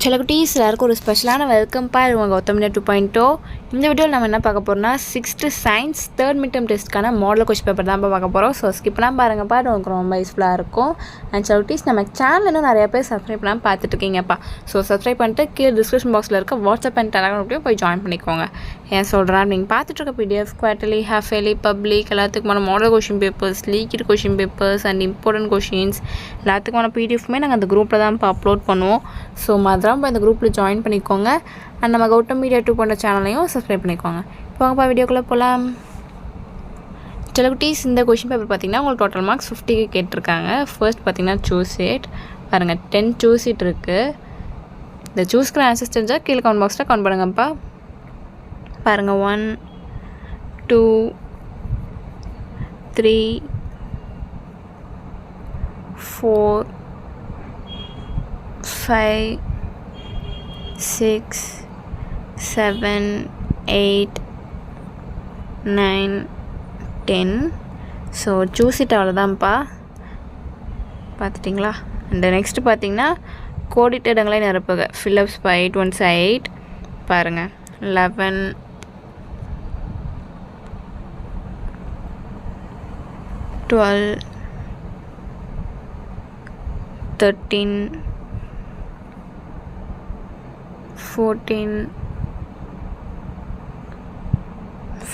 செல்லக்குட்டீஸ் எல்லாருக்கும் ஒரு ஸ்பெஷலான வெல்கம் பா. இது உங்கள் கௌதமியா 2.0. இந்த வீடியோவில் நம்ம என்ன பார்க்க போகிறோம்னா 6th சயின்ஸ் 3rd மிட்டம் டெஸ்ட்டுக்கான மாடல் கொஸ்டின் பேப்பர் தான் பார்க்க போகிறோம். ஸோ ஸ்கிப்லாம் பாருங்கப்பா, இது உங்களுக்கு ரொம்ப யூஸ்ஃபுல்லாக இருக்கும். அண்ட் செல்லக்குட்டீஸ் நம்ம சேனல் இன்னும் நிறைய பேர் சப்ஸ்கிரைப் பண்ணாமல் பார்த்துட்ருக்கீங்கப்பா. ஸோ சப்ஸ்கிரைப் பண்ணிட்டு கீழே டிஸ்கிரிப்ஷன் பாக்ஸில் இருக்க வாட்ஸ்அப் அண்ட் டெலகிராம் போய் ஜாயின் பண்ணிக்கோங்க. ஏன் சொல்கிறேன், நீங்கள் பார்த்துட்ருக்க PDF, quarterly, half yearly, public எல்லாத்துக்குமான model question papers, leaked question papers and important questions எல்லாத்துக்குமான PDFமே நாங்கள் அந்த குரூப்பில் தான் அப்லோட் பண்ணுவோம். ஸோ மறந்துடாமல் இந்த குரூப்பில் ஜாயின் பண்ணிக்கோங்க. அண்ட் நம்ம கௌதமியா 2.0 சேனலையும் சப்ஸ்கிரைப் பண்ணிக்கோங்க. இப்போ வாங்கப்பா வீடியோக்குள்ளே போகலாம். செல்லக்குட்டீஸ், இந்த கொஷின் பேப்பர் பார்த்திங்கன்னா உங்களுக்கு டோட்டல் மார்க்ஸ் 50க்கு கேட்டிருக்காங்க. ஃபர்ஸ்ட் பார்த்திங்கன்னா சூஸ் இட். பாருங்கள் 10 சூஸ் இட் இருக்குது. இந்த சூஸ்க்கு ஆன்சர்ஸ் தெரிஞ்சால் கீழே கமெண்ட் பாக்ஸில் கமெண்ட் பண்ணுங்கப்பா. பாருங்கள் 1 2 3 4 5 6 7 8 9 10. ஸோ சூஸ் இட் அவ்வளோதான்ப்பா. பார்த்துட்டிங்களா? அண்ட் நெக்ஸ்ட்டு பார்த்தீங்கன்னா கோடிட்ட இடங்களை நிரப்புக. Fill-ups by 8 1 8. பாருங்கள் 11 12 13 14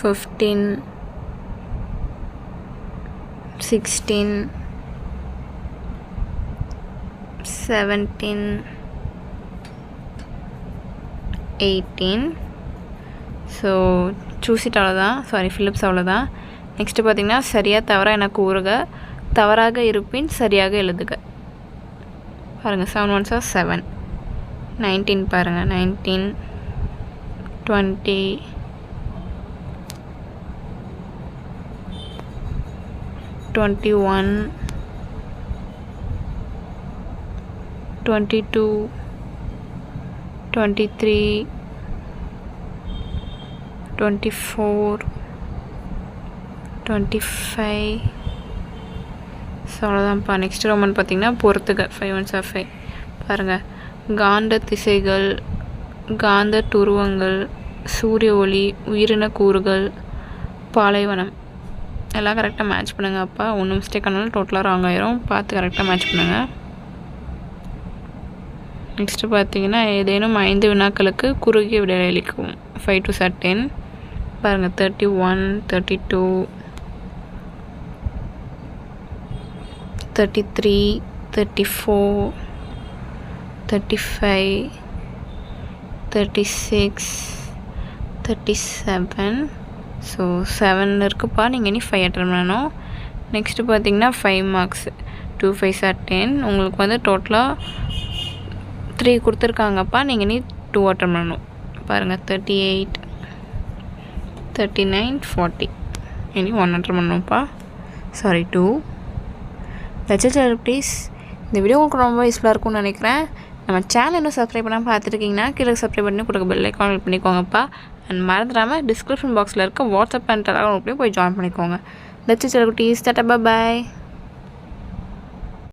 15 16 17 18. ஸோ சூஸ் இட் அவ்வளோதான். ஃபிலிப்ஸ் அவ்வளோதான். நெக்ஸ்ட்டு பார்த்திங்கன்னா சரியாக தவறாக என கூறுக. தவறாக இருப்பின் சரியாக எழுதுக. பாருங்கள் 7 1s are 7. 19 பாருங்கள் 19 20 21 22 23 24 25. ஸோ அவ்வளோதான்ப்பா. நெக்ஸ்ட் ரோமன் பார்த்திங்கன்னா பொறுத்துக. 5 1s are 5. பாருங்கள் காந்த திசைகள், காந்த துருவங்கள், சூரிய ஒளி, உயிரின கூறுகள், பாலைவனம் எல்லாம் கரெக்டாக மேட்ச் பண்ணுங்கள் அப்பா. ஒன்று மிஸ்டேக் ஆனாலும் டோட்டலாக ராங் ஆயிரும். பார்த்து கரெக்டாக மேட்ச் பண்ணுங்கள். நெக்ஸ்ட்டு பார்த்தீங்கன்னா ஏதேனும் 5 வினாக்களுக்கு குறுகிய விடையளிக்கும். 5 2s are 10. பாருங்கள் 31 32 33 34 35 36 37. ஸோ 7 இருக்குப்பா. நீங்கள் இனி 5 அட்டன் பண்ணணும். நெக்ஸ்ட்டு பார்த்தீங்கன்னா 5 மார்க்ஸ். 2 5s are 10. உங்களுக்கு வந்து டோட்டலாக 3 கொடுத்துருக்காங்கப்பா. நீங்கள் இனி 2 அட்டன் பண்ணணும். பாருங்கள் 38 39 40. இனி 1 அட்டன் பண்ணணும்ப்பா. 2. ப்ளீஸ். இந்த வீடியோ உங்களுக்கு ரொம்ப யூஸ்ஃபுல்லாக இருக்கும்னு நினைக்கிறேன். நம்ம சேனல் இன்னும் சப்ஸ்கிரைப் பண்ணாமல் பார்த்துருக்கீங்கன்னா கீழே சப்ஸ்கிரைப் பண்ணி கொடுக்க பெல் ஐக்கான் கிளிக் பண்ணிக்கோங்கப்பா. அண்ட் மறந்துடாமல் டிஸ்கிரிப்ஷன் பாக்ஸில் இருக்க வாட்ஸ்அப் அண்ட் டெலகிராம் போய் ஜாயின் பண்ணிக்கோங்க. ப்ளீஸ். டாடா பாய்.